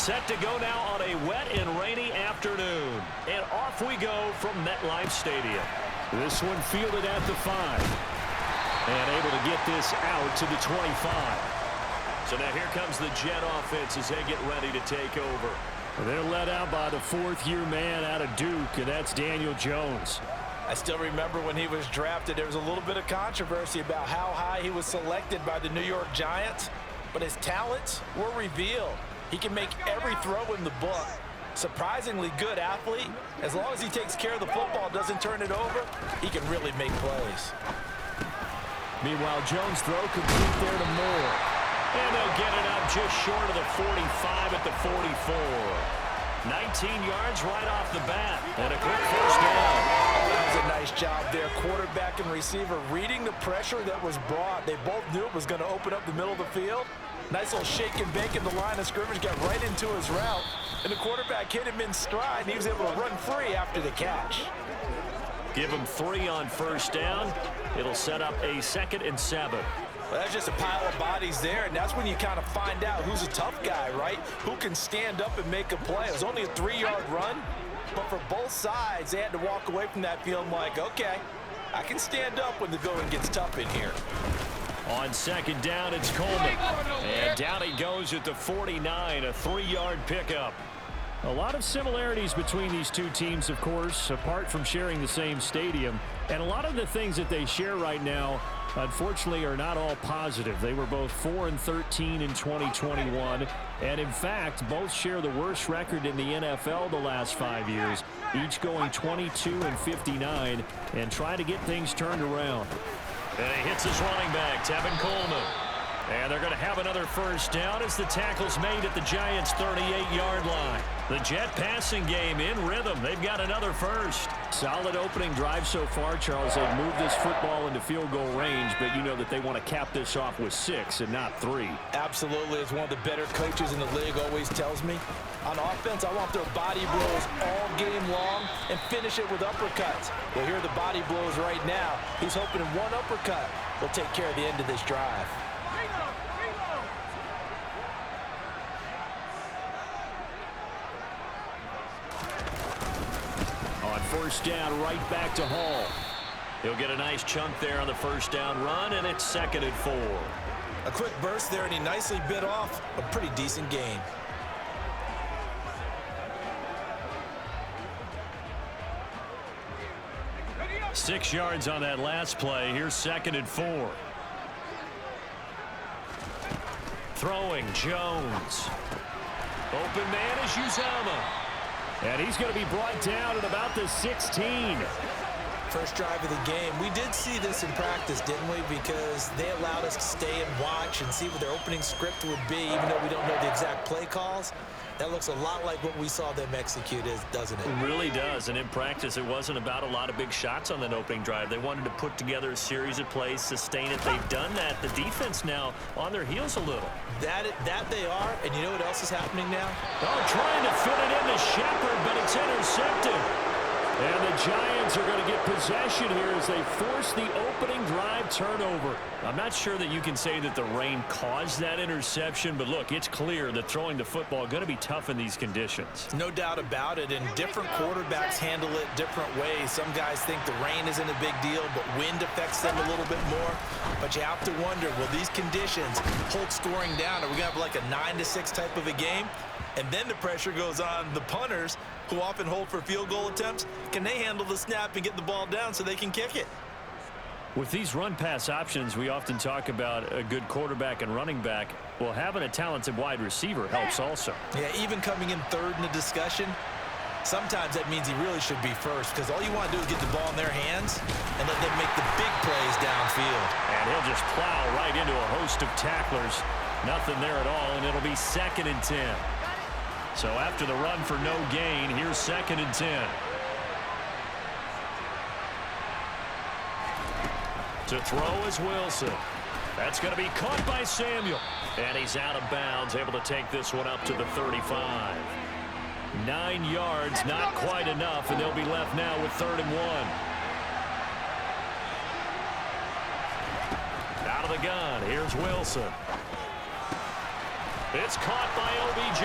Set to go now on a wet and rainy afternoon. And off we go from MetLife Stadium. This one fielded at the 5. And able to get this out to the 25. So now here comes the Jet offense as they get ready to take over. They're led out by the fourth-year man out of Duke, and that's Daniel Jones. I still remember when he was drafted, there was a little bit of controversy about how high he was selected by the New York Giants, but his talents were revealed. He can make every throw in the book. Surprisingly good athlete. As long as he takes care of the football, doesn't turn it over, he can really make plays. Meanwhile, Jones' throw complete there to Moore. And they'll get it up just short of the 45 at the 44. 19 yards right off the bat. And a quick first down. That was a nice job there. Quarterback and receiver reading the pressure that was brought. They both knew it was going to open up the middle of the field. Nice little shake and bake in the line of scrimmage. Got right into his route. And the quarterback hit him in stride. And he was able to run free after the catch. Give him 3 on first down. It'll set up a 2nd and 7. Well, that's just a pile of bodies there, and that's when you kind of find out who's a tough guy, right? Who can stand up and make a play. It was only a 3-yard run, but for both sides, they had to walk away from that feeling like, okay, I can stand up when the going gets tough in here. On 2nd down, it's Coleman. And down he goes at the 49, a 3-yard pickup. A lot of similarities between these two teams, of course, apart from sharing the same stadium. And a lot of the things that they share right now, unfortunately, are not all positive. They were both 4-13 in 2021. And, in fact, both share the worst record in the NFL the last 5 years, each going 22-59 and trying to get things turned around. And he hits his running back, Tevin Coleman. And they're going to have another first down as the tackle's made at the Giants' 38-yard line. The Jet passing game in rhythm. They've got another first. Solid opening drive so far, Charles. They've moved this football into field goal range, but you know that they want to cap this off with 6 and not 3. Absolutely. As one of the better coaches in the league always tells me, on offense, I want their body blows all game long and finish it with uppercuts. Well, here are the body blows right now. He's hoping one uppercut will take care of the end of this drive. First down, right back to Hall. He'll get a nice chunk there on the first down run, and it's 2nd and 4. A quick burst there, and he nicely bit off a pretty decent gain. Six yards on that last play. Here's 2nd and 4. Throwing, Jones. Open man is Uzama. And he's going to be brought down at about the 16. First drive of the game. We did see this in practice, didn't we? Because they allowed us to stay and watch and see what their opening script would be, even though we don't know the exact play calls. That looks a lot like what we saw them execute, doesn't it? It really does. And in practice, it wasn't about a lot of big shots on that opening drive. They wanted to put together a series of plays, sustain it. They've done that. The defense now on their heels a little. That they are. And you know what else is happening now? Oh, trying to fit it into Shepard, but it's intercepted. And the Giants are going to get possession here as they force the opening drive turnover. I'm not sure that you can say that the rain caused that interception, but look, it's clear that throwing the football is going to be tough in these conditions. No doubt about it, and different quarterbacks handle it different ways. Some guys think the rain isn't a big deal, but wind affects them a little bit more. But you have to wonder, will these conditions hold scoring down? Are we going to have like a 9-6 type of a game? And then the pressure goes on the punters, who often hold for field goal attempts. Can they handle the snap and get the ball down so they can kick it? With these run-pass options, we often talk about a good quarterback and running back. Well, having a talented wide receiver helps also. Yeah, even coming in third in the discussion, sometimes that means he really should be first, because all you want to do is get the ball in their hands and let them make the big plays downfield. And he'll just plow right into a host of tacklers. Nothing there at all, and it'll be 2nd and 10. So after the run for no gain, here's 2nd and 10. To throw is Wilson. That's going to be caught by Samuel. And he's out of bounds, able to take this one up to the 35. 9 yards, not quite enough, and they'll be left now with 3rd and 1. Out of the gun, here's Wilson. It's caught by OBJ.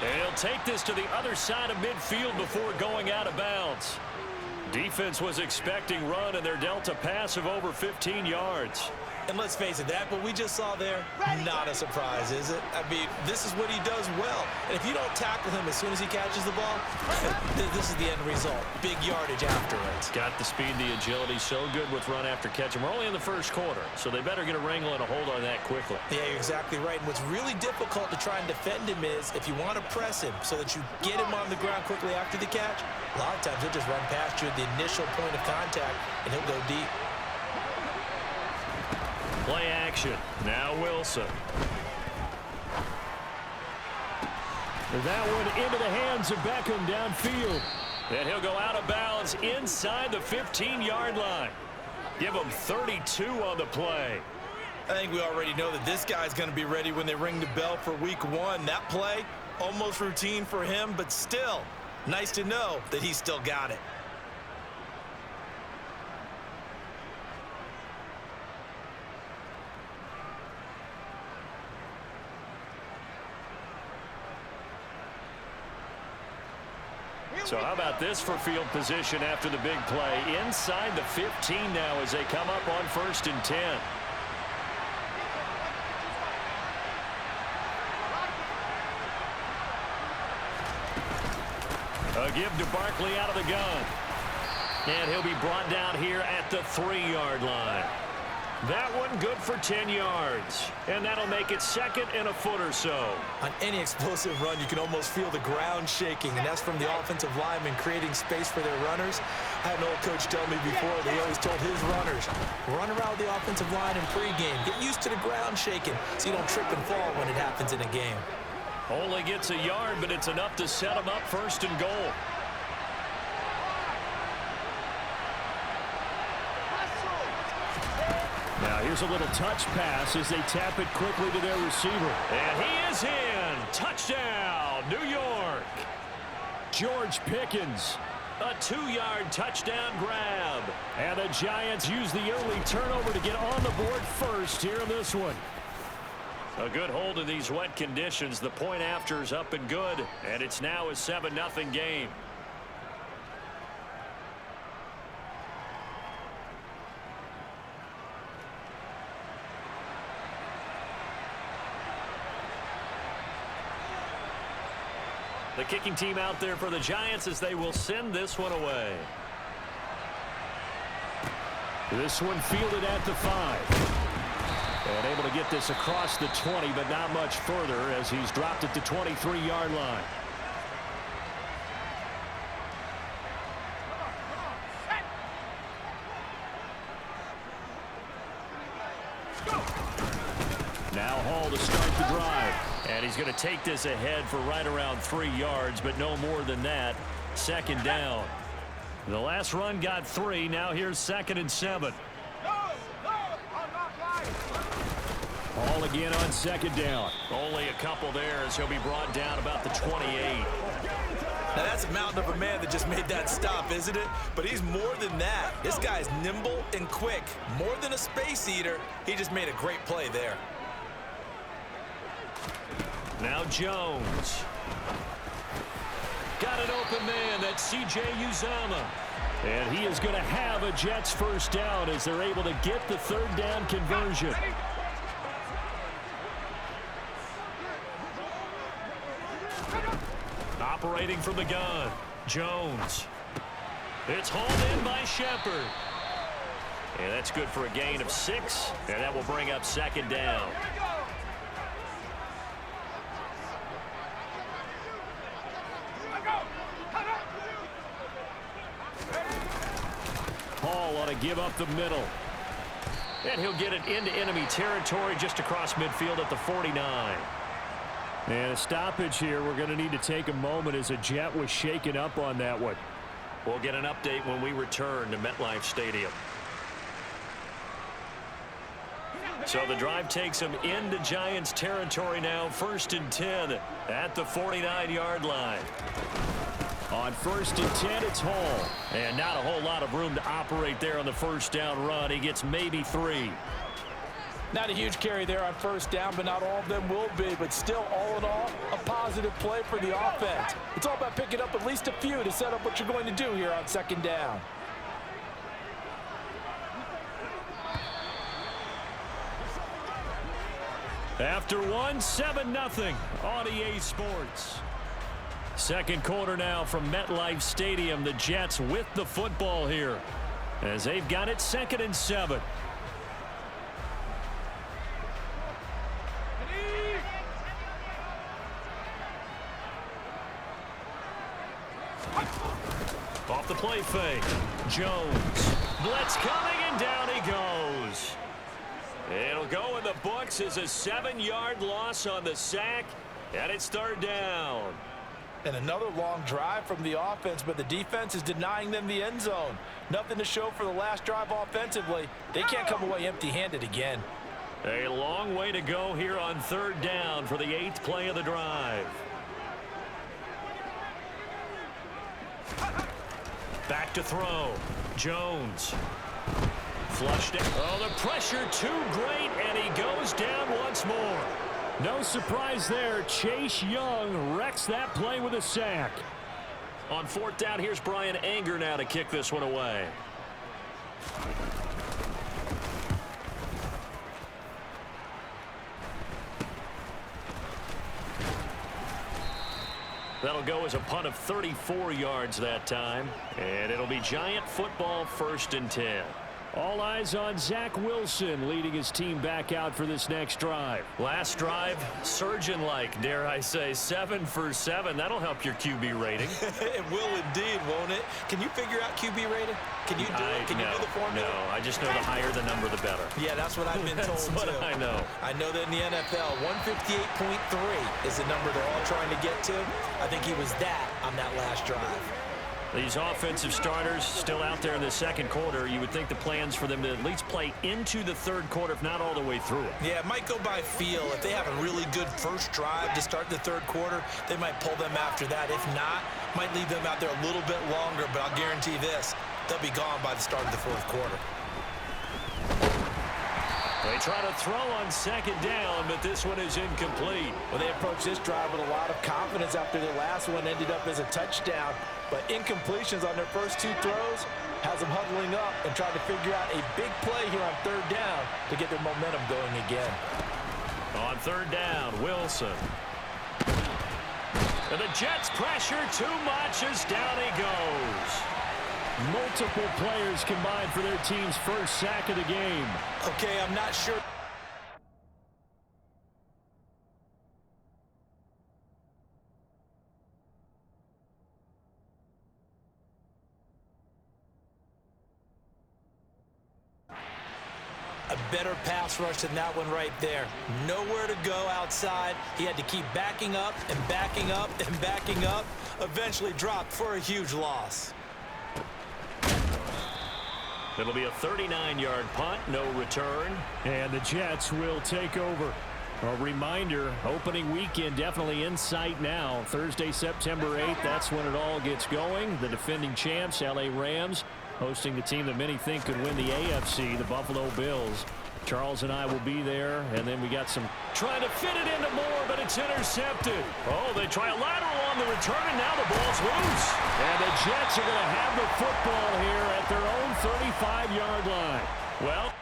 And he'll take this to the other side of midfield before going out of bounds. Defense was expecting run, and they're dealt a pass of over 15 yards. And let's face it, that what we just saw there, not a surprise, is it? I mean, this is what he does well. And if you don't tackle him as soon as he catches the ball, this is the end result. Big yardage after it. Got the speed, the agility, so good with run after catch. And we're only in the first quarter, so they better get a wrangle and a hold on that quickly. Yeah, you're exactly right. And what's really difficult to try and defend him is if you want to press him so that you get him on the ground quickly after the catch, a lot of times he'll just run past you at the initial point of contact, and he'll go deep. Play action. Now Wilson. That one into the hands of Beckham downfield. And he'll go out of bounds inside the 15-yard line. Give him 32 on the play. I think we already know that this guy's going to be ready when they ring the bell for week 1. That play, almost routine for him, but still, nice to know that he's still got it. So how about this for field position after the big play? Inside the 15 now as they come up on 1st and 10. A give to Barkley out of the gun. And he'll be brought down here at the 3-yard line. That one good for 10 yards. And that'll make it 2nd and a foot or so. On any explosive run, you can almost feel the ground shaking, and that's from the offensive linemen creating space for their runners. I had an old coach tell me before, they always told his runners, run around the offensive line in pregame. Get used to the ground shaking so you don't trip and fall when it happens in a game. Only gets a yard, but it's enough to set him up 1st and goal. Now here's a little touch pass as they tap it quickly to their receiver. And he is in. Touchdown, New York. George Pickens. A 2-yard touchdown grab. And the Giants use the early turnover to get on the board first here in this one. A good hold in these wet conditions. The point after is up and good. And it's now a 7-0 game. The kicking team out there for the Giants as they will send this one away. This one fielded at the 5. And able to get this across the 20, but not much further as he's dropped at the 23-yard line. Now Hall to start the drive. And he's going to take this ahead for right around 3 yards, but no more than that. 2nd down. The last run got 3. Now here's 2nd and 7. Hall again on 2nd down. Only a couple there as he'll be brought down about the 28. Now that's a mountain of a man that just made that stop, isn't it? But he's more than that. This guy's nimble and quick. More than a space eater. He just made a great play there. Now Jones. Got an open man. That's C.J. Uzomah. And he is going to have a Jets 1st down as they're able to get the 3rd down conversion. Operating from the gun, Jones. It's hauled in by Shepard. And that's good for a gain of 6. And that will bring up 2nd down. Hall ought to give up the middle. And he'll get it into enemy territory just across midfield at the 49. And a stoppage here. We're going to need to take a moment as a Jet was shaken up on that one. We'll get an update when we return to MetLife Stadium. So the drive takes him into Giants territory now. 1st and 10 at the 49-yard line. On 1st and 10, it's Hall. And not a whole lot of room to operate there on the 1st down run. He gets maybe 3. Not a huge carry there on first down, but not all of them will be. But still, all in all, a positive play for the offense. It's all about picking up at least a few to set up what you're going to do here on second down. After one, 7-0 on EA Sports. Second quarter now from MetLife Stadium. The Jets with the football here as they've got it 2nd and 7. Off the play fake. Jones. Blitz coming, and down he goes. It'll go in the books as a 7-yard loss on the sack, and it's 3rd down. And another long drive from the offense, but the defense is denying them the end zone. Nothing to show for the last drive offensively. They can't come away empty-handed again. A long way to go here on 3rd down for the 8th play of the drive. Back to throw. Jones. Flushed it. Oh, the pressure too great, and he goes down once more. No surprise there. Chase Young wrecks that play with a sack. On 4th down, here's Brian Anger now to kick this one away. That'll go as a punt of 34 yards that time. And it'll be Giant football 1st and 10. All eyes on Zach Wilson leading his team back out for this next drive. Last drive, surgeon-like, dare I say, 7 for 7. That'll help your QB rating. It will indeed, won't it? Can you figure out QB rating? Can you do it? Can you do the formula? No, I just know the higher the number, the better. Yeah, that's what I've been told, That's what I know. I know that in the NFL, 158.3 is the number they're all trying to get to. I think he was that on that last drive. These offensive starters still out there in the second quarter. You would think the plans for them to at least play into the 3rd quarter, if not all the way through it. Yeah, it might go by feel. If they have a really good first drive to start the 3rd quarter, they might pull them after that. If not, might leave them out there a little bit longer, but I'll guarantee this, they'll be gone by the start of the 4th quarter. They try to throw on 2nd down, but this one is incomplete. Well, they approached this drive with a lot of confidence after their last one ended up as a touchdown. But incompletions on their first 2 throws has them huddling up and trying to figure out a big play here on 3rd down to get their momentum going again. On 3rd down, Wilson. And the Jets pressure too much as down he goes. Multiple players combined for their team's first sack of the game. Okay, I'm not sure. A better pass rush than that one right there. Nowhere to go outside. He had to keep backing up and backing up and backing up. Eventually dropped for a huge loss. It'll be a 39-yard punt, no return. And the Jets will take over. A reminder, opening weekend definitely in sight now. Thursday, September 8th, that's when it all gets going. The defending champs, LA Rams, hosting the team that many think could win the AFC, the Buffalo Bills. Charles and I will be there, and then we got some trying to fit it into Moore, but it's intercepted. Oh, they try a lateral on the return, and now the ball's loose. And the Jets are going to have the football here at their own 35-yard line. Well,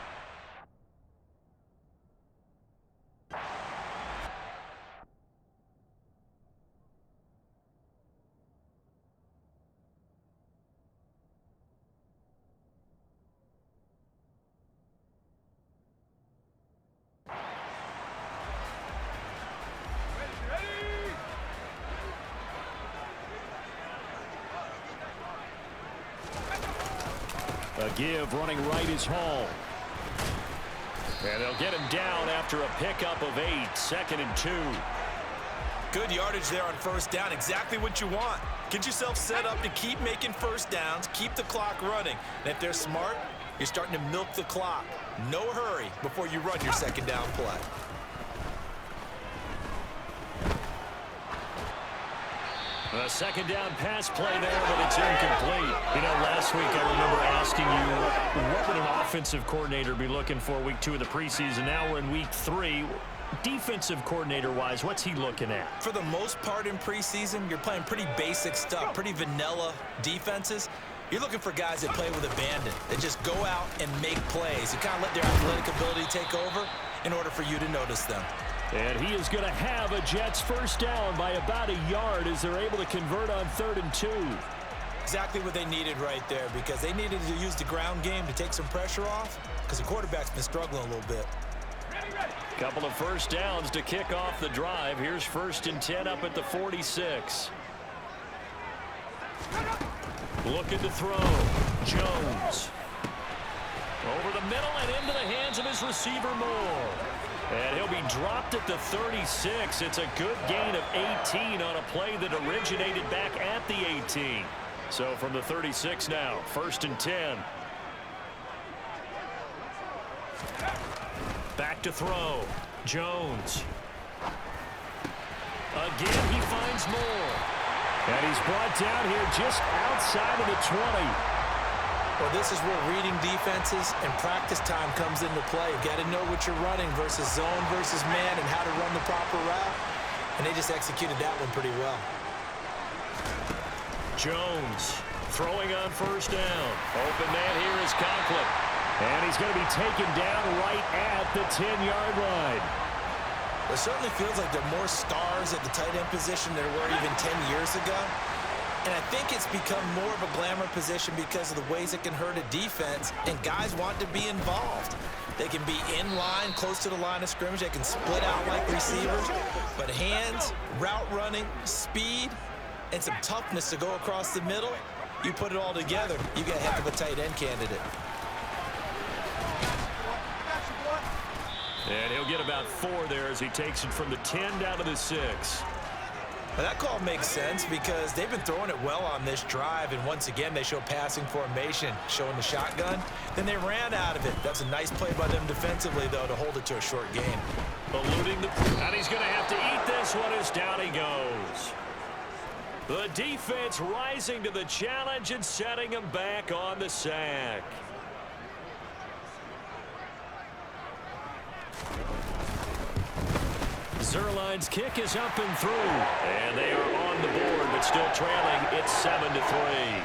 a give running right is Hall. And they'll get him down after a pickup of 8, 2nd and 2. Good yardage there on first down. Exactly what you want. Get yourself set up to keep making first downs, keep the clock running. And if they're smart, you're starting to milk the clock. No hurry before you run your 2nd down play. A second down pass play there, but it's incomplete. You know, last week I remember asking you, what would an offensive coordinator be looking for week 2 of the preseason? Now we're in week 3. Defensive coordinator-wise, what's he looking at? For the most part in preseason, you're playing pretty basic stuff, pretty vanilla defenses. You're looking for guys that play with abandon, that just go out and make plays. You kind of let their athletic ability take over in order for you to notice them. And he is going to have a Jets first down by about a yard as they're able to convert on 3rd and 2. Exactly what they needed right there, because they needed to use the ground game to take some pressure off, because the quarterback's been struggling a little bit. Couple of first downs to kick off the drive. Here's 1st and 10 up at the 46. Looking to throw. Jones. Over the middle and into the hands of his receiver Moore. And he'll be dropped at the 36. It's a good gain of 18 on a play that originated back at the 18. So from the 36 now, 1st and 10. Back to throw. Jones. Again, he finds Moore. And he's brought down here just outside of the 20. Well, this is where reading defenses and practice time comes into play. You got to know what you're running versus zone versus man and how to run the proper route. And they just executed that one pretty well. Jones throwing on 1st down. Open man here is Conklin. And he's going to be taken down right at the 10-yard line. It certainly feels like there are more stars at the tight end position than there were even 10 years ago. And I think it's become more of a glamour position because of the ways it can hurt a defense, and guys want to be involved. They can be in line, close to the line of scrimmage. They can split out like receivers. But hands, route running, speed, and some toughness to go across the middle, you put it all together, you got a heck of a tight end candidate. And he'll get about 4 there as he takes it from the 10 down to the 6. Well, that call makes sense because they've been throwing it well on this drive, and once again they show passing formation, showing the shotgun. Then they ran out of it. That's a nice play by them defensively, though, to hold it to a short game. Eluding the... And he's going to have to eat this one as down he goes. The defense rising to the challenge and setting him back on the sack. Zerline's kick is up and through. And they are on the board, but still trailing. It's 7-3.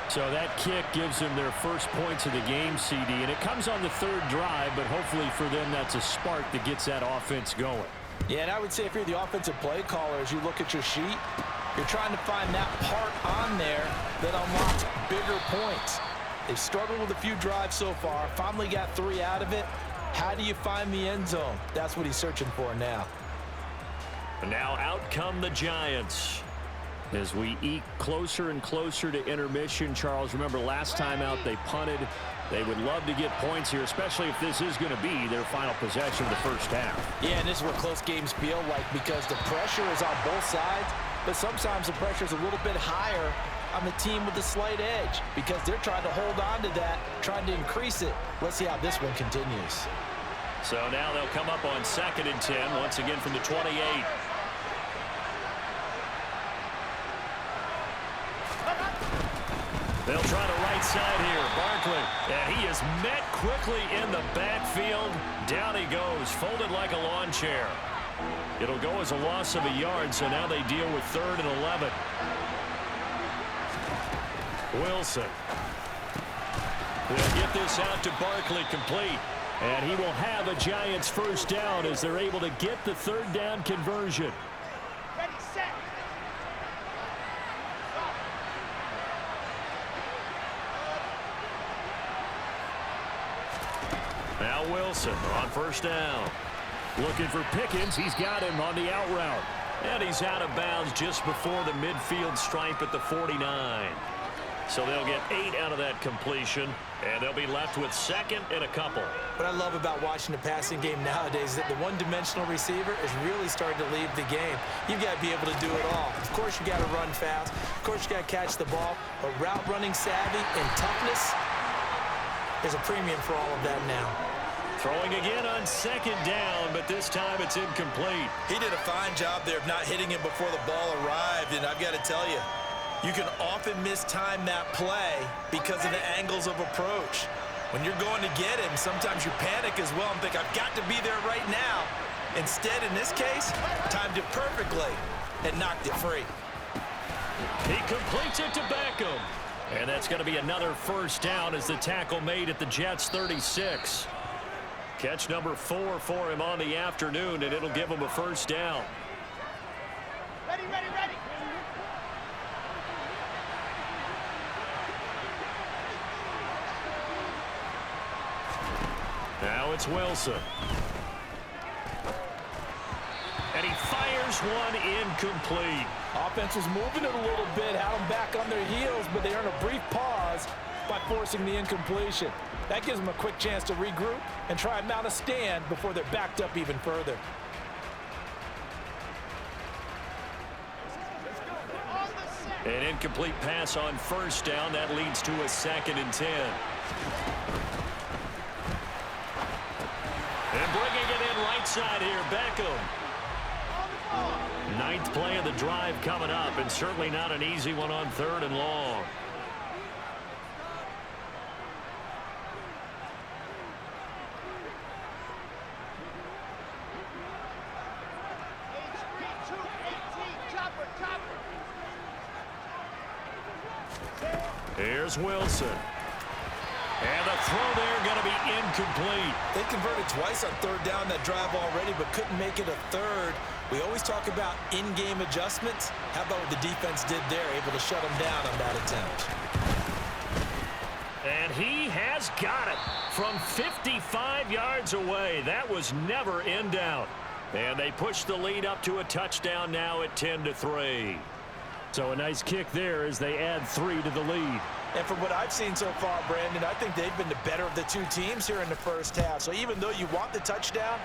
So that kick gives them their first points of the game, CD. And it comes on the 3rd drive, but hopefully for them that's a spark that gets that offense going. Yeah, and I would say if you're the offensive play caller, as you look at your sheet, you're trying to find that part on there that unlocks bigger points. They've struggled with a few drives so far. Finally got 3 out of it. How do you find the end zone? That's what he's searching for now. And now out come the Giants. As we eke closer and closer to intermission, Charles, remember last time out they punted. They would love to get points here, especially if this is going to be their final possession of the first half. Yeah, and this is what close games feel like because the pressure is on both sides, but sometimes the pressure is a little bit higher on the team with the slight edge because they're trying to hold on to that, trying to increase it. Let's see how this one continues. So now they'll come up on 2nd and 10, once again from the 28. They'll try the right side here. Barkley. And he is met quickly in the backfield. Down he goes, folded like a lawn chair. It'll go as a loss of a yard, so now they deal with 3rd and 11. Wilson. They'll get this out to Barkley complete. And he will have a Giants first down as they're able to get the 3rd down conversion. Ready, set. Now Wilson on 1st down. Looking for Pickens. He's got him on the out route. And he's out of bounds just before the midfield stripe at the 49. So they'll get 8 out of that completion, and they'll be left with 2nd and a couple. What I love about watching the passing game nowadays is that the one-dimensional receiver is really starting to leave the game. You've got to be able to do it all. Of course, you got to run fast. Of course, you got to catch the ball. But route running savvy and toughness, there's a premium for all of that now. Throwing again on second down, but this time it's incomplete. He did a fine job there of not hitting him before the ball arrived, and I've got to tell you, you can often mistime that play because of the angles of approach. When you're going to get him, sometimes you panic as well and think, I've got to be there right now. Instead, in this case, timed it perfectly and knocked it free. He completes it to Beckham. And that's going to be another first down as the tackle made at the Jets' 36. Catch number 4 for him on the afternoon, and it'll give him a first down. Ready, ready, ready. Now it's Wilson. And he fires one incomplete. Offense was moving it a little bit, had them back on their heels, but they earn a brief pause by forcing the incompletion. That gives them a quick chance to regroup and try and mount a stand before they're backed up even further. An incomplete pass on first down. That leads to a 2nd and 10. And bringing it in right side here, Beckham. 9th play of the drive coming up, and certainly not an easy one on 3rd and long. Here's Wilson. And the throw there going to be incomplete. They converted twice on 3rd down that drive already, but couldn't make it a 3rd. We always talk about in-game adjustments. How about what the defense did there, able to shut them down on that attempt. And he has got it from 55 yards away. That was never in doubt. And they push the lead up to a touchdown now at 10-3. So a nice kick there as they add 3 to the lead. And from what I've seen so far, Brandon, I think they've been the better of the two teams here in the first half. So even though you want the touchdown,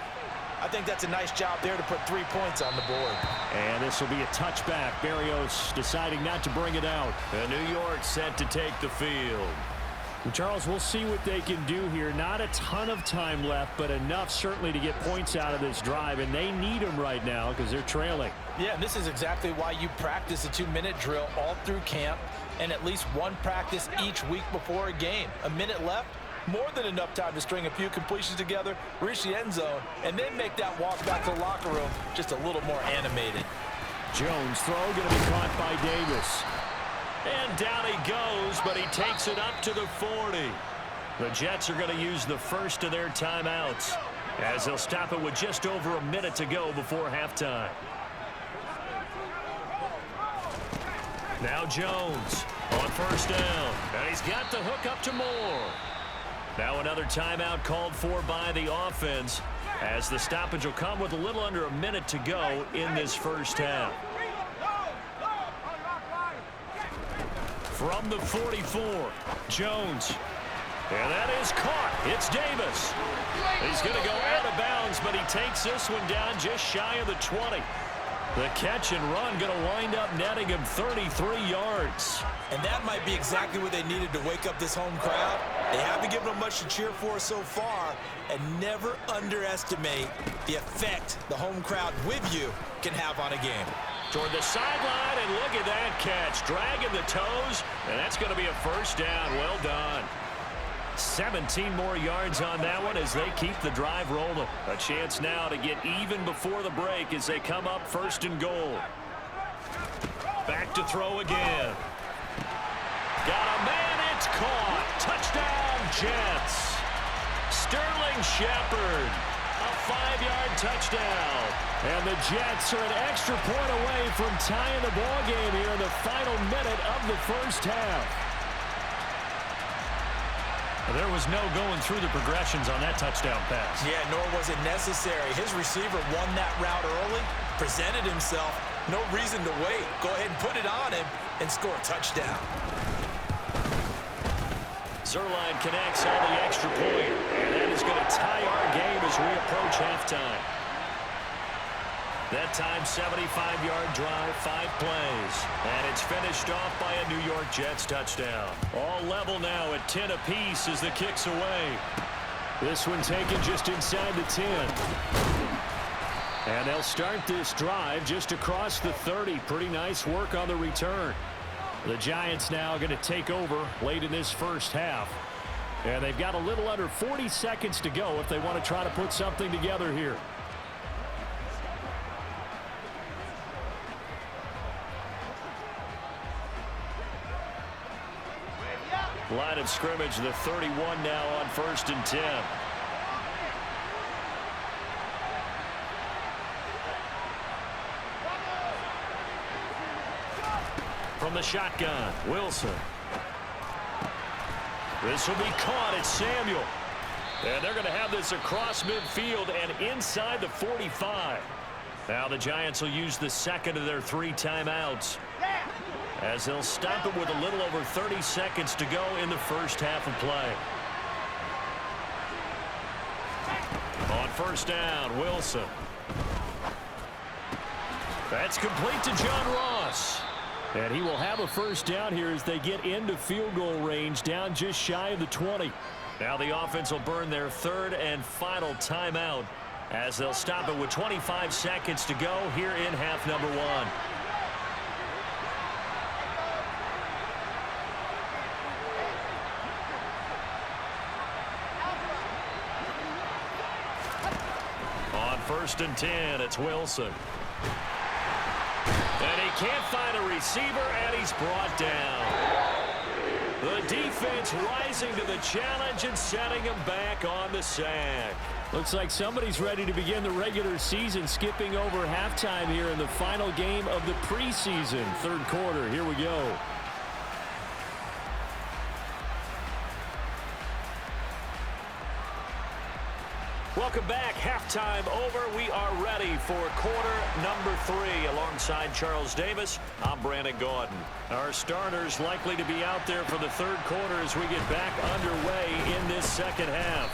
I think that's a nice job there to put 3 points on the board. And this will be a touchback. Barrios deciding not to bring it out. And New York set to take the field. Charles, we'll see what they can do here. Not a ton of time left, but enough certainly to get points out of this drive, and they need them right now because they're trailing. Yeah, and this is exactly why you practice a 2-minute drill all through camp and at least one practice each week before a game. A minute left, more than enough time to string a few completions together, reach the end zone, and then make that walk back to the locker room just a little more animated. Jones' throw going to be caught by Davis. And down he goes, but he takes it up to the 40. The Jets are going to use the first of their timeouts as they'll stop it with just over a minute to go before halftime. Now Jones on first down. And he's got the hook up to Moore. Now another timeout called for by the offense as the stoppage will come with a little under a minute to go in this first half. From the 44, Jones. And that is caught. It's Davis. He's going to go out of bounds, but he takes this one down just shy of the 20. The catch and run going to wind up netting him 33 yards. And that might be exactly what they needed to wake up this home crowd. They haven't given them much to cheer for so far, and never underestimate the effect the home crowd with you can have on a game. Toward the sideline, and look at that catch. Dragging the toes, and that's going to be a first down. Well done. 17 more yards on that one as they keep the drive rolling. A chance now to get even before the break as they come up 1st and goal. Back to throw again. Got a man, it's caught. Touchdown, Jets. Sterling Shepard. A 5-yard touchdown. And the Jets are an extra point away from tying the ball game here in the final minute of the first half. There was no going through the progressions on that touchdown pass. Yeah, nor was it necessary. His receiver won that route early, presented himself. No reason to wait. Go ahead and put it on him and score a touchdown. Zerline connects on the extra point, and that is going to tie our game as we approach halftime. That time, 75-yard drive, 5 plays. And it's finished off by a New York Jets touchdown. All level now at 10 apiece as the kick's away. This one taken just inside the 10. And they'll start this drive just across the 30. Pretty nice work on the return. The Giants now going to take over late in this first half. And they've got a little under 40 seconds to go if they want to try to put something together here. Line of scrimmage, the 31 now on 1st and 10. From the shotgun, Wilson. This will be caught at Samuel. And they're going to have this across midfield and inside the 45. Now the Giants will use the second of their 3 timeouts, as they'll stop it with a little over 30 seconds to go in the first half of play. On 1st down, Wilson. That's complete to John Ross. And he will have a 1st down here as they get into field goal range, down just shy of the 20. Now the offense will burn their 3rd and final timeout, as they'll stop it with 25 seconds to go here in half number 1. On 1st and 10, it's Wilson. And he can't find a receiver, and he's brought down. The defense rising to the challenge and setting him back on the sack. Looks like somebody's ready to begin the regular season, skipping over halftime here in the final game of the preseason. 3rd quarter, here we go. Welcome back. Halftime over. We are ready for quarter number 3. Alongside Charles Davis, I'm Brandon Gaudin. Our starters likely to be out there for the 3rd quarter as we get back underway in this second half.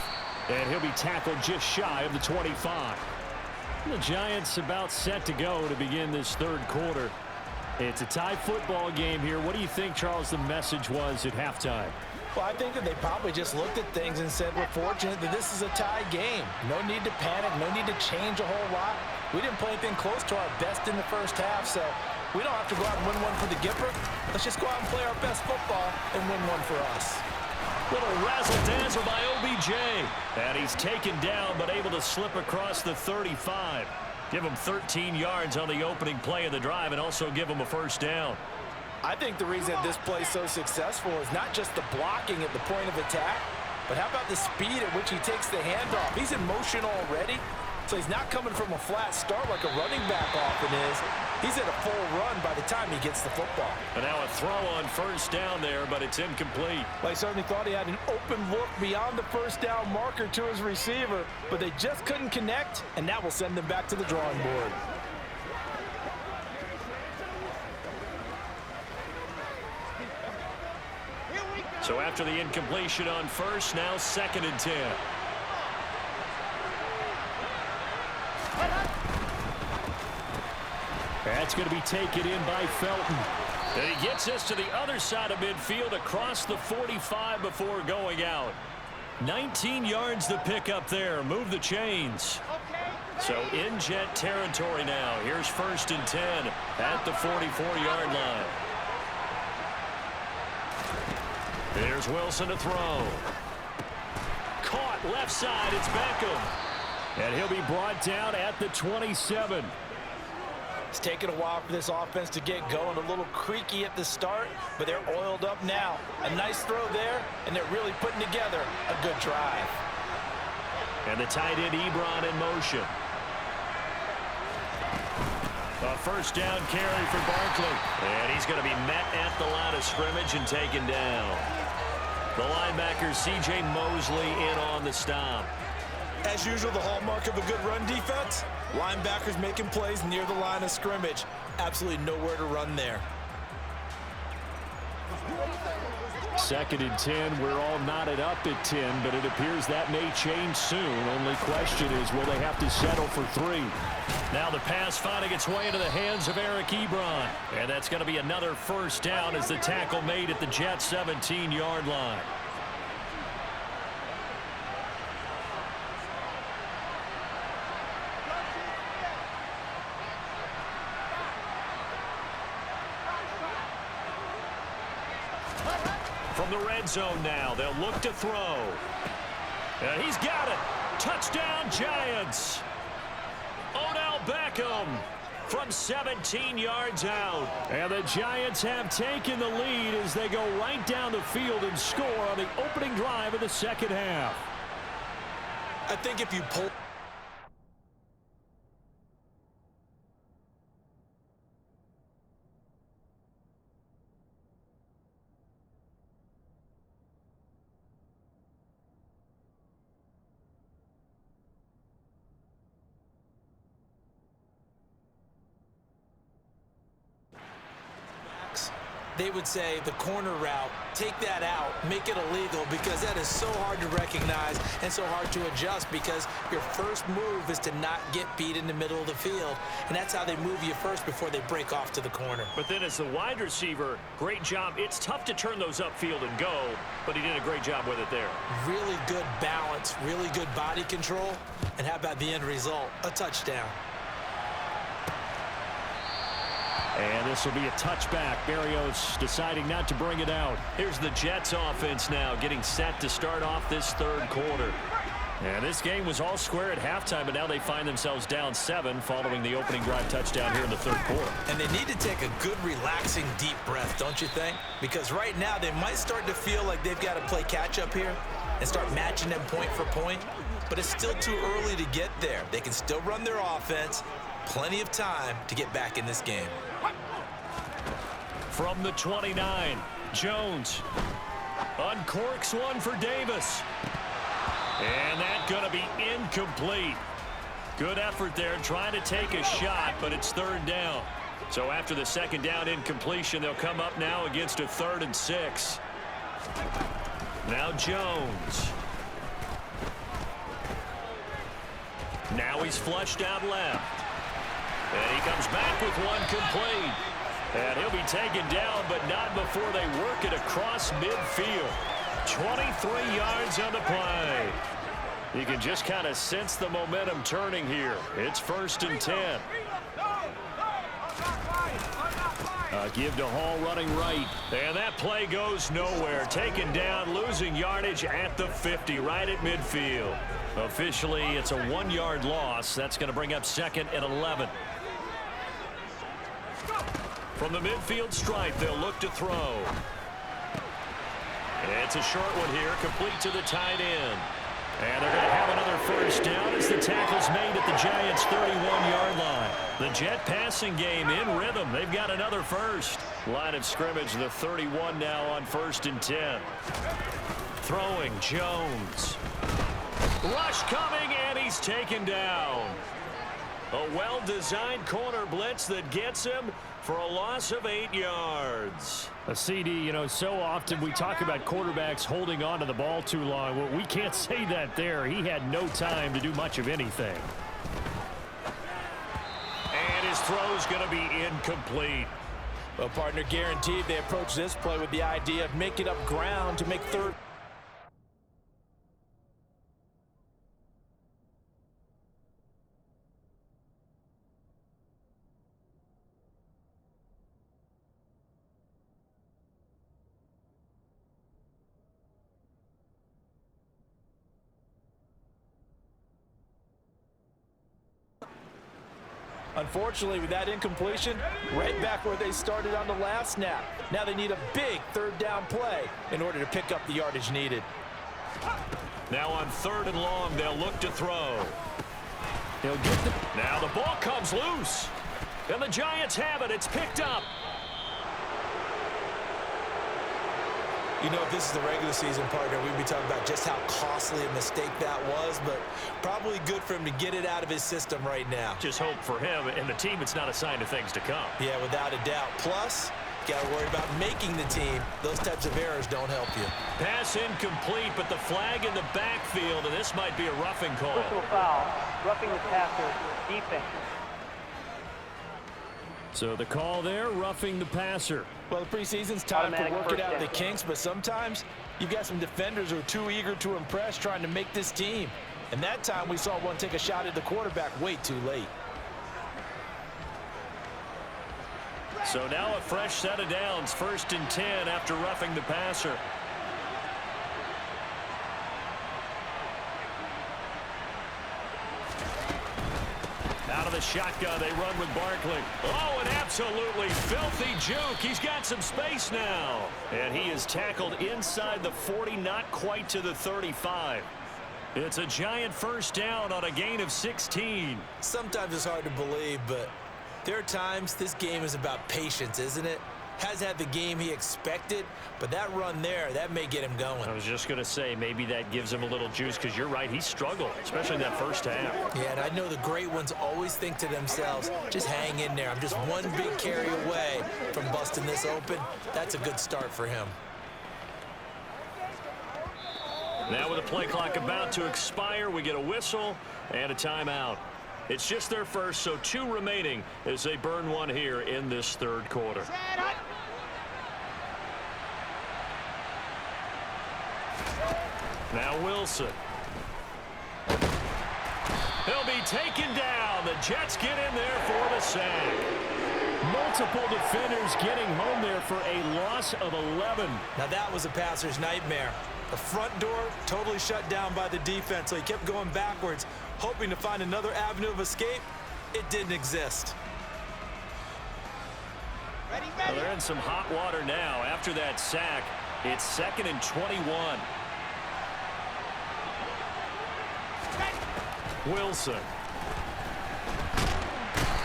And he'll be tackled just shy of the 25. The Giants about set to go to begin this 3rd quarter. It's a tie football game here. What do you think, Charles, the message was at halftime? Well, I think that they probably just looked at things and said, we're fortunate that this is a tie game. No need to panic, no need to change a whole lot. We didn't play anything close to our best in the first half, so we don't have to go out and win one for the Gipper. Let's just go out and play our best football and win one for us. Little razzle-dazzle by OBJ. And he's taken down, but able to slip across the 35. Give him 13 yards on the opening play of the drive and also give him a 1st down. I think the reason this play is so successful is not just the blocking at the point of attack, but how about the speed at which he takes the handoff? He's in motion already, so he's not coming from a flat start like a running back often is. He's at a full run by the time he gets the football. And now a throw on 1st down there, but it's incomplete. Well, he certainly thought he had an open look beyond the 1st down marker to his receiver, but they just couldn't connect, and that will send them back to the drawing board. So after the incompletion on 1st, now 2nd and 10. That's going to be taken in by Felton. And he gets us to the other side of midfield across the 45 before going out. 19 yards to pick up there. Move the chains. So in jet territory now. Here's 1st and 10 at the 44-yard line. Here's Wilson to throw. Caught left side. It's Beckham. And he'll be brought down at the 27. It's taken a while for this offense to get going. A little creaky at the start, but they're oiled up now. A nice throw there, and they're really putting together a good drive. And the tight end Ebron in motion. A 1st down carry for Barkley. And he's going to be met at the line of scrimmage and taken down. The linebacker C.J. Mosley in on the stop. As usual, the hallmark of a good run defense, linebackers making plays near the line of scrimmage. Absolutely nowhere to run there. 2nd and 10. We're all knotted up at 10, but it appears that may change soon. Only question is, will they have to settle for 3? Now the pass finding its way into the hands of Eric Ebron. And that's going to be another 1st down as the tackle made at the Jets' 17-yard line. From the red zone now, they'll look to throw. And he's got it. Touchdown, Giants. Odell Beckham from 17 yards out. And the Giants have taken the lead as they go right down the field and score on the opening drive of the second half. I think if you pull... They would say the corner route, take that out, make it illegal, because that is so hard to recognize and so hard to adjust, because your first move is to not get beat in the middle of the field, and that's how they move you first before they break off to the corner. But then as the wide receiver, great job. It's tough to turn those upfield and go, but he did a great job with it there. Really good balance, really good body control, and how about the end result? A touchdown. And this will be a touchback. Berrios deciding not to bring it out. Here's the Jets offense now getting set to start off this third quarter. And this game was all square at halftime, but now they find themselves down 7 following the opening drive touchdown here in the third quarter. And they need to take a good, relaxing, deep breath, don't you think? Because right now they might start to feel like they've got to play catch-up here and start matching them point for point. But it's still too early to get there. They can still run their offense. Plenty of time to get back in this game. From the 29, Jones uncorks one for Davis. And that's going to be incomplete. Good effort there trying to take a shot, but it's third down. So after the second down incompletion, they'll come up now against a 3rd and 6. Now Jones. Now he's flushed out left. And he comes back with one complete. And he'll be taken down, but not before they work it across midfield. 23 yards on the play. You can just kind of sense the momentum turning here. It's 1st and 10. Give to Hall running right. And that play goes nowhere. Taken down, losing yardage at the 50, right at midfield. Officially, it's a 1-yard loss. That's going to bring up 2nd and 11. From the midfield stripe, they'll look to throw. It's a short one here, complete to the tight end. And they're going to have another first down as the tackle's made at the Giants' 31-yard line. The Jet passing game in rhythm. They've got another first. Line of scrimmage, the 31 now on 1st and 10. Throwing, Jones. Rush coming, and he's taken down. A well-designed corner blitz that gets him for a loss of 8 yards. A CD, you know, so often we talk about quarterbacks holding on to the ball too long. Well, we can't say that there. He had no time to do much of anything. And his throw's going to be incomplete. Well, partner, guaranteed they approach this play with the idea of making up ground to make third. Unfortunately, with that incompletion, right back where they started on the last snap. Now they need a big 3rd down play in order to pick up the yardage needed. Now on 3rd and long, they'll look to throw. He'll get the... Now the ball comes loose. And the Giants have it. It's picked up. You know, if this is the regular season, partner, we'd be talking about just how costly a mistake that was, but probably good for him to get it out of his system right now. Just hope for him and the team it's not a sign of things to come. Yeah, without a doubt. Plus, got to worry about making the team. Those types of errors don't help you. Pass incomplete, but the flag in the backfield, and this might be a roughing call. Personal foul, roughing the passer, defense. So the call there, roughing the passer. Well, the preseason's time to work it out the kinks, but sometimes you've got some defenders who are too eager to impress trying to make this team. And that time we saw one take a shot at the quarterback way too late. So now a fresh set of downs, 1st and 10 after roughing the passer. the shotgun. They run with Barkley. Oh, an absolutely filthy juke. He's got some space now. And he is tackled inside the 40, not quite to the 35. It's a Giant first down on a gain of 16. Sometimes it's hard to believe, but there are times this game is about patience, isn't it? Has had the game he expected, but that run there, that may get him going. I was just going to say, maybe that gives him a little juice, because you're right, he struggled, especially in that first half. Yeah, and I know the great ones always think to themselves, just hang in there. I'm just one big carry away from busting this open. That's a good start for him. Now with the play clock about to expire, we get a whistle and a timeout. It's just their first, so 2 remaining as they burn one here in this third quarter. Now Wilson. He'll be taken down. The Jets get in there for the sack. Multiple defenders getting home there for a loss of 11. Now that was a passer's nightmare. The front door totally shut down by the defense, so he kept going backwards, hoping to find another avenue of escape. It didn't exist. Well, they're in some hot water now. After that sack, it's 2nd and 21. Wilson.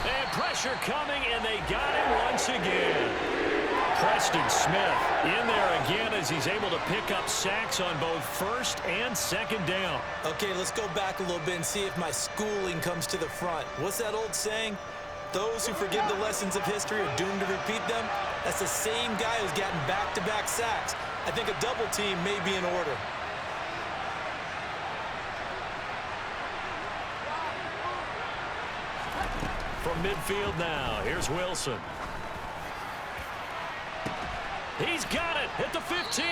And pressure coming, and they got him once again. Preston Smith in there again as he's able to pick up sacks on both first and second down. Okay, let's go back a little bit and see if my schooling comes to the front. What's that old saying? Those who forget the lessons of history are doomed to repeat them. That's the same guy who's gotten back-to-back sacks. I think a double team may be in order. From midfield now, here's Wilson. He's got it at the 15.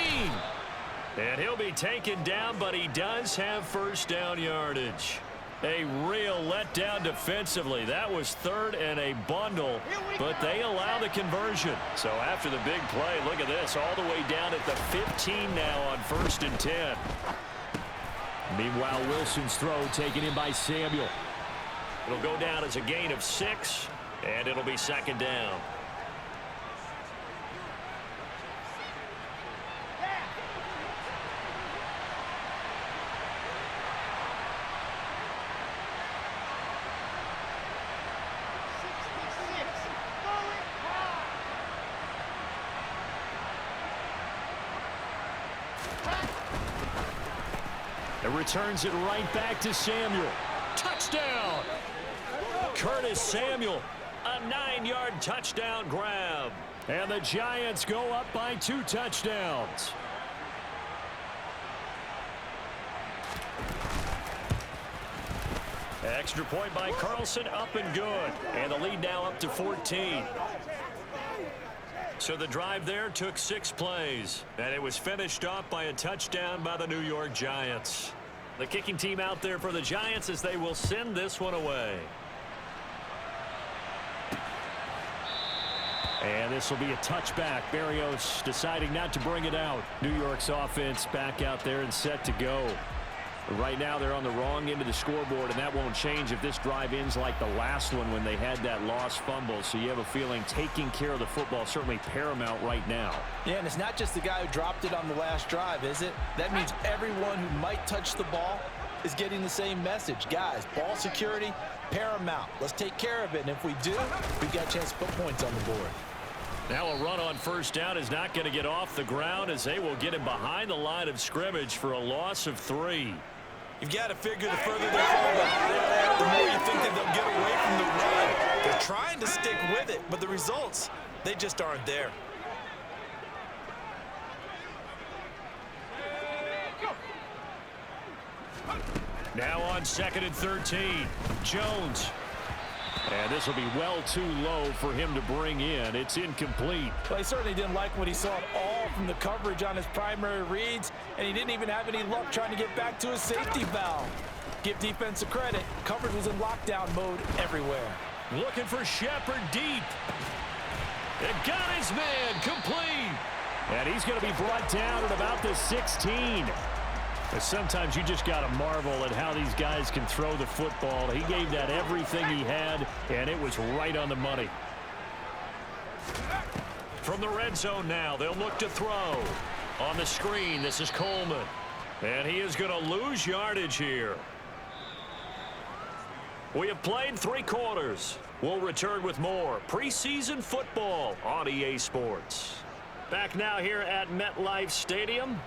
And he'll be taken down, but he does have first down yardage. A real letdown defensively. That was 3rd and a bundle, but they allow the conversion. So after the big play, look at this, all the way down at the 15 now on 1st and 10. Meanwhile, Wilson's throw taken in by Samuel. It'll go down as a gain of 6, and it'll be 2nd down. It returns it right back to Samuel. Touchdown! Curtis Samuel, a 9-yard touchdown grab. And the Giants go up by 2 touchdowns. Extra point by Carlson, up and good. And the lead now up to 14. So the drive there took 6 plays, and it was finished off by a touchdown by the New York Giants. The kicking team out there for the Giants as they will send this one away. And this will be a touchback. Berrios deciding not to bring it out. New York's offense back out there and set to go. Right now they're on the wrong end of the scoreboard, and that won't change if this drive ends like the last one when they had that lost fumble. So you have a feeling taking care of the football certainly paramount right now. Yeah, and it's not just the guy who dropped it on the last drive, is it? That means everyone who might touch the ball is getting the same message. Guys, ball security, paramount. Let's take care of it, and if we do, we've got a chance to put points on the board. Now a run on first down is not going to get off the ground as they will get him behind the line of scrimmage for a loss of 3. You've got to figure the further they fall behind, the more you think that they'll get away from the run. They're trying to stick with it, but the results, they just aren't there. Now on 2nd and 13, Jones. And this will be well too low for him to bring in. It's incomplete. Well, he certainly didn't like what he saw at all from the coverage on his primary reads, and he didn't even have any luck trying to get back to his safety valve. Give defense a credit. Coverage was in lockdown mode everywhere. Looking for Shepard deep. It got his man complete. And he's going to be brought down at about the 16. Sometimes you just got to marvel at how these guys can throw the football. He gave that everything he had, and it was right on the money. From the red zone now, they'll look to throw. On the screen, this is Coleman. And he is going to lose yardage here. We have played 3 quarters. We'll return with more preseason football on EA Sports. Back now here at MetLife Stadium.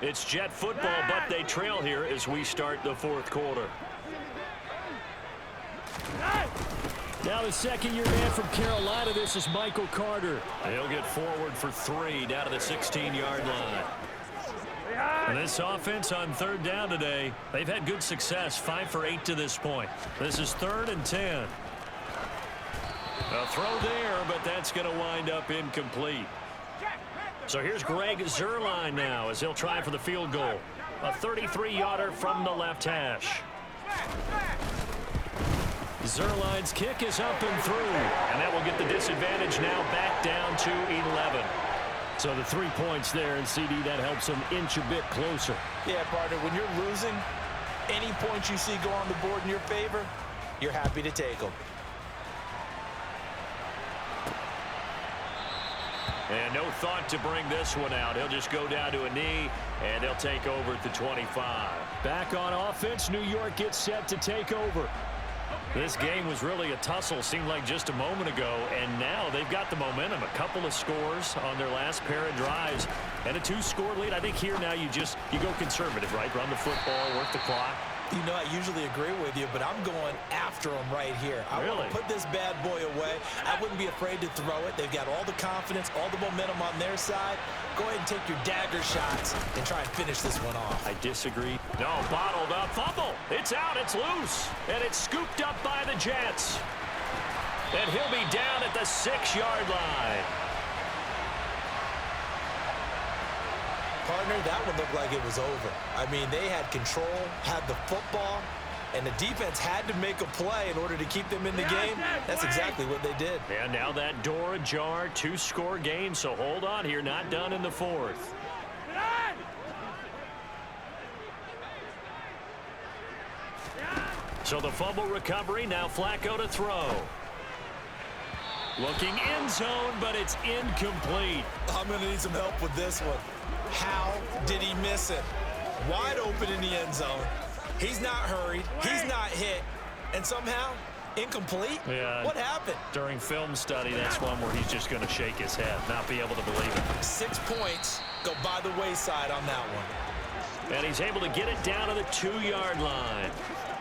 It's Jet football, but they trail here as we start the 4th quarter. Now the second-year man from Carolina, this is Michael Carter. He'll get forward for 3 down to the 16-yard line. And this offense on 3rd down today, they've had good success, 5 for 8 to this point. This is 3rd and 10. A throw there, but that's going to wind up incomplete. So here's Greg Zuerlein now as he'll try for the field goal. A 33-yarder from the left hash. Zuerlein's kick is up and through, and that will get the disadvantage now back down to 11. So the 3 points there, and CD, that helps them inch a bit closer. Yeah, partner, when you're losing, any points you see go on the board in your favor, you're happy to take them. And no thought to bring this one out. He'll just go down to a knee, and they'll take over at the 25. Back on offense, New York gets set to take over. This game was really a tussle, seemed like just a moment ago, and now they've got the momentum. A couple of scores on their last pair of drives, and a 2-score lead. I think here now you go conservative, right? Run the football, work the clock. You know, I usually agree with you, but I'm going after them right here. I want to put this bad boy away. I wouldn't be afraid to throw it. They've got all the confidence, all the momentum on their side. Go ahead and take your dagger shots and try and finish this one off. I disagree. No, bottled up. Fumble. It's out. It's loose. And it's scooped up by the Jets. And he'll be down at the 6-yard line. Partner, that one looked like it was over. I mean, they had control, had the football, and the defense had to make a play in order to keep them in the game. That's exactly what they did. And now that door ajar, 2-score game, so hold on here, not done in the 4th. So the fumble recovery, now Flacco to throw. Looking end zone, but it's incomplete. I'm going to need some help with this one. How did he miss it? Wide open in the end zone. He's not hurried. He's not hit. And somehow, incomplete? Yeah. What happened? During film study, that's one where he's just going to shake his head, not be able to believe it. 6 points go by the wayside on that one. And he's able to get it down to the 2-yard line.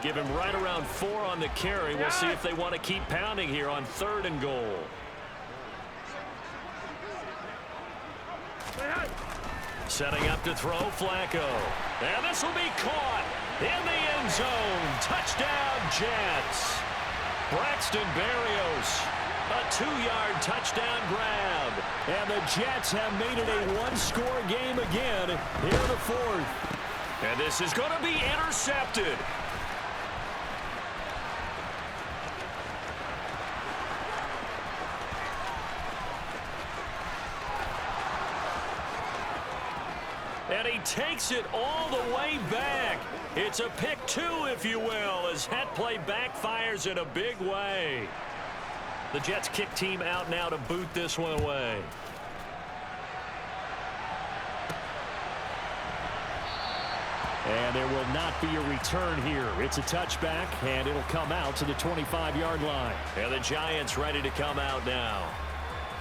Give him right around 4 on the carry. We'll see if they want to keep pounding here on 3rd and goal. Setting up to throw, Flacco. And this will be caught in the end zone. Touchdown, Jets. Braxton Berrios, a 2-yard touchdown grab. And the Jets have made it a 1-score game again here in the 4th. And this is going to be intercepted. And he takes it all the way back. It's a pick 2, if you will, as that play backfires in a big way. The Jets kick team out now to boot this one away. And there will not be a return here. It's a touchback, and it'll come out to the 25-yard line. And the Giants ready to come out now.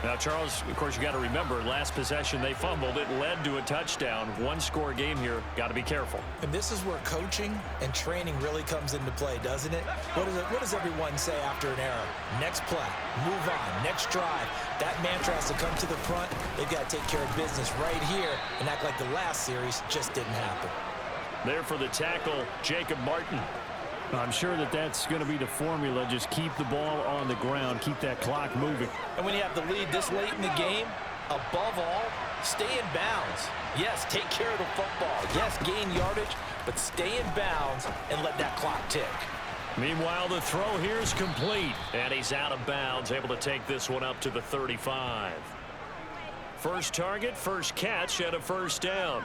Now, Charles, of course, you got to remember, last possession they fumbled. It led to a touchdown. 1-score game here. Got to be careful. And this is where coaching and training really comes into play, doesn't it? What does everyone say after an error? Next play, move on, next drive. That mantra has to come to the front. They've got to take care of business right here and act like the last series just didn't happen. There for the tackle, Jacob Martin. I'm sure that's going to be the formula. Just keep the ball on the ground. Keep that clock moving. And when you have the lead this late in the game, above all, stay in bounds. Yes, take care of the football. Yes, gain yardage, but stay in bounds and let that clock tick. Meanwhile, the throw here is complete. And he's out of bounds, able to take this one up to the 35. First target, first catch, and a first down.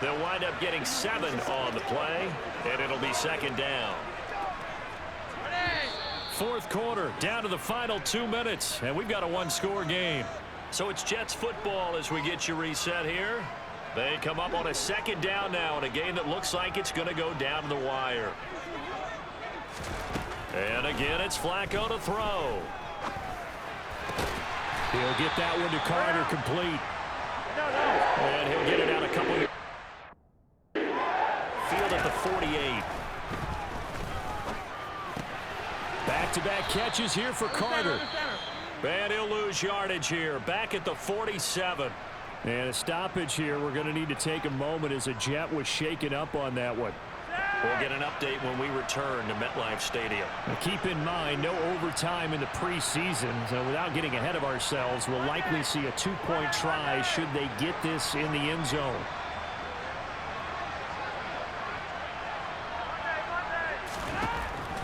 They'll wind up getting 7 on the play, and it'll be second down. Fourth quarter, down to the final 2 minutes, and we've got a one-score game. So it's Jets football as we get you reset here. They come up on a second down now in a game that looks like it's going to go down to the wire. And again, it's Flacco to throw. He'll get that one to Carter complete. And he'll get it out a couple. Field at the 48. Back-to-back catches here for Carter. And he'll lose yardage here. Back at the 47. And a stoppage here. We're going to need to take a moment as a Jet was shaken up on that one. We'll get an update when we return to MetLife Stadium. Now keep in mind, no overtime in the preseason. So without getting ahead of ourselves, we'll likely see a 2-point try should they get this in the end zone.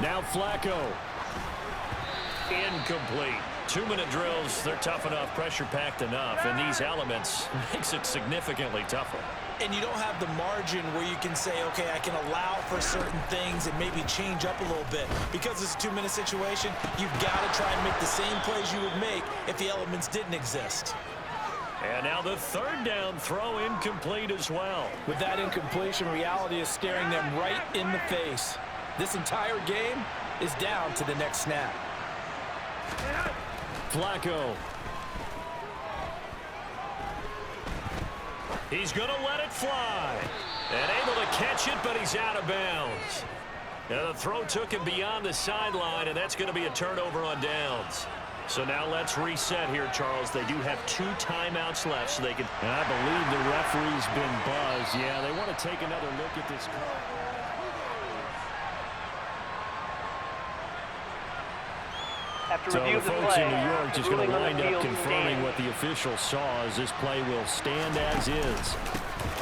Now Flacco. Incomplete. 2-minute drills, they're tough enough, pressure-packed enough, and these elements makes it significantly tougher. And you don't have the margin where you can say, okay, I can allow for certain things and maybe change up a little bit. Because it's a 2-minute situation, you've got to try and make the same plays you would make if the elements didn't exist. And now the third down throw incomplete as well. With that incompletion, reality is staring them right in the face. This entire game is down to the next snap. Flacco. He's going to let it fly. And able to catch it, but he's out of bounds. Now the throw took him beyond the sideline, and that's going to be a turnover on downs. So now let's reset here, Charles. They do have 2 timeouts left, so they can... And I believe the referee's been buzzed. Yeah, they want to take another look at this call. So the folks in New York just going to wind up confirming what the official saw as this play will stand as is.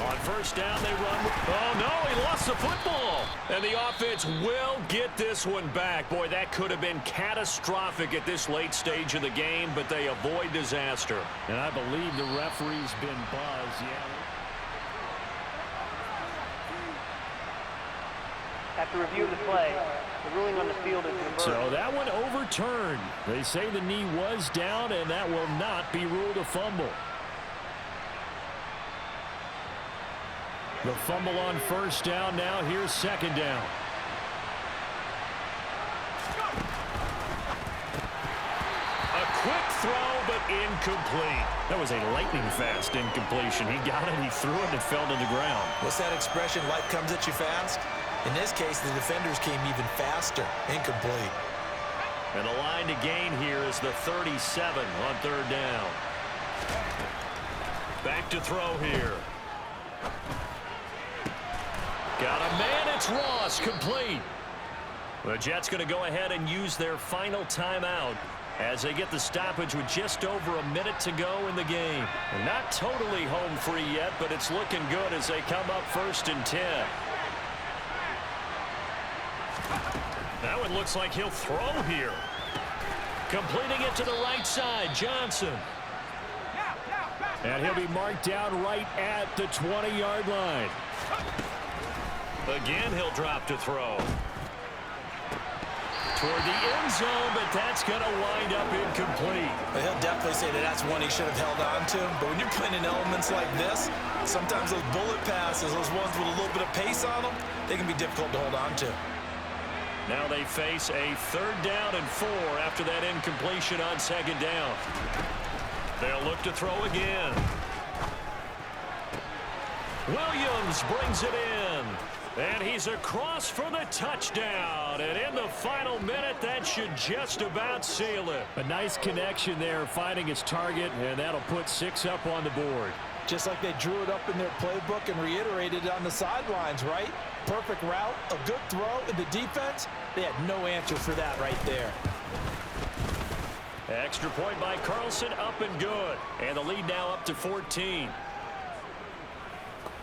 On first down, they run. Oh, no, he lost the football. And the offense will get this one back. Boy, that could have been catastrophic at this late stage of the game, but they avoid disaster. And I believe the referee's been buzzed. Yeah. After review of the play, the ruling on the field is reversed. So that one overturned. They say the knee was down, and that will not be ruled a fumble. The fumble on first down. Now here's second down. A quick throw, but incomplete. That was a lightning-fast incompletion. He got it, he threw it, and it fell to the ground. What's that expression, life comes at you fast? In this case, the defenders came even faster. Incomplete. And the line to gain here is the 37 on third down. Back to throw here. Got a man, it's Ross, complete. The Jets going to go ahead and use their final timeout as they get the stoppage with just over a minute to go in the game. And not totally home free yet, but it's looking good as they come up 1st and 10. That one looks like he'll throw here. Completing it to the right side, Johnson. And he'll be marked down right at the 20-yard line. Again, he'll drop to throw. Toward the end zone, but that's going to wind up incomplete. Well, he'll definitely say that that's one he should have held on to. But when you're playing in elements like this, sometimes those bullet passes, those ones with a little bit of pace on them, they can be difficult to hold on to. Now they face a 3rd down and 4 after that incompletion on second down. They'll look to throw again. Williams brings it in. And he's across for the touchdown. And in the final minute, that should just about seal it. A nice connection there, finding his target, and that'll put 6 up on the board. Just like they drew it up in their playbook and reiterated it on the sidelines, right? Perfect route, a good throw, and the defense, they had no answer for that right there. Extra point by Carlson, up and good. And the lead now up to 14.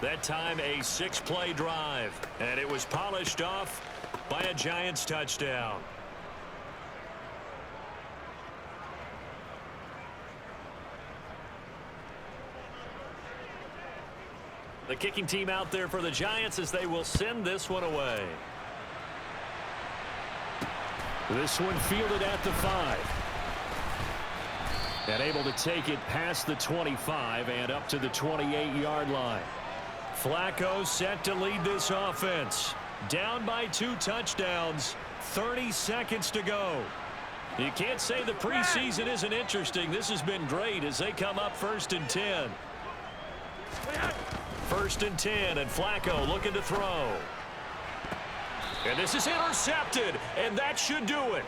That time a 6-play drive. And it was polished off by a Giants touchdown. The kicking team out there for the Giants as they will send this one away. This one fielded at the 5. And able to take it past the 25 and up to the 28-yard line. Flacco set to lead this offense. Down by 2 touchdowns. 30 seconds to go. You can't say the preseason isn't interesting. This has been great as they come up 1st and 10. 1st and 10, and Flacco looking to throw. And this is intercepted, and that should do it.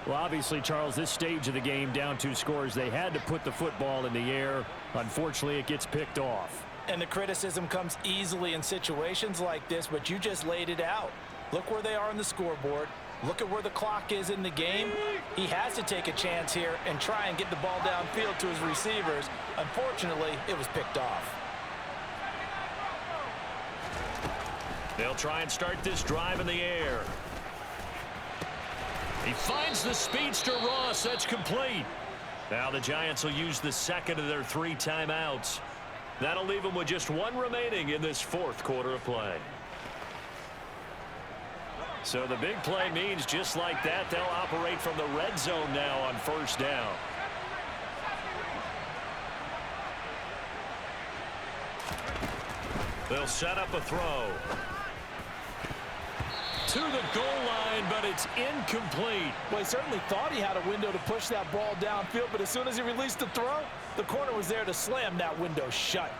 Well, obviously, Charles, this stage of the game, down 2 scores, they had to put the football in the air. Unfortunately, it gets picked off. And the criticism comes easily in situations like this, but you just laid it out. Look where they are on the scoreboard. Look at where the clock is in the game. He has to take a chance here and try and get the ball downfield to his receivers. Unfortunately, it was picked off. They'll try and start this drive in the air. He finds the speedster Ross. That's complete. Now the Giants will use the 2nd of their 3 timeouts. That'll leave them with just 1 remaining in this 4th quarter of play. So the big play means just like that, they'll operate from the red zone now on 1st down. They'll set up a throw. To the goal line, but it's incomplete. Well, he certainly thought he had a window to push that ball downfield, but as soon as he released the throw, the corner was there to slam that window shut.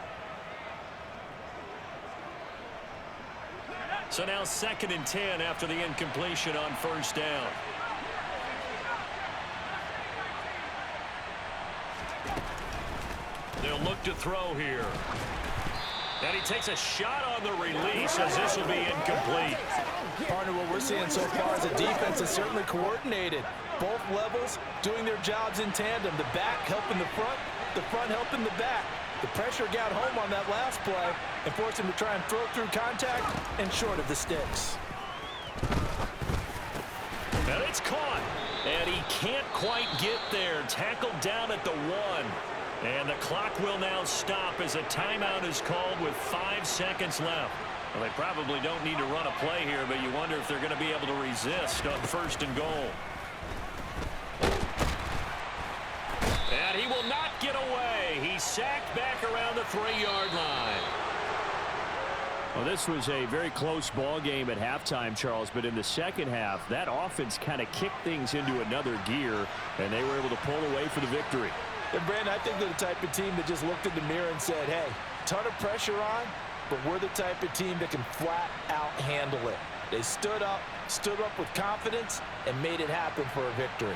So now 2nd and 10 after the incompletion on 1st down. They'll look to throw here. And he takes a shot on the release as this will be incomplete. Partner, what we're seeing so far is the defense is certainly coordinated. Both levels doing their jobs in tandem. The back helping the front helping the back. The pressure got home on that last play and forced him to try and throw through contact and short of the sticks. And it's caught. And he can't quite get there. Tackled down at the 1. And the clock will now stop as a timeout is called with 5 seconds left. Well, they probably don't need to run a play here, but you wonder if they're going to be able to resist on 1st and goal. And he will not get away. He's sacked back around the 3-yard line. Well, this was a very close ball game at halftime, Charles, but in the second half, that offense kind of kicked things into another gear, and they were able to pull away for the victory. And, Brandon, I think they're the type of team that just looked in the mirror and said, hey, ton of pressure on, but we're the type of team that can flat out handle it. They stood up with confidence and made it happen for a victory.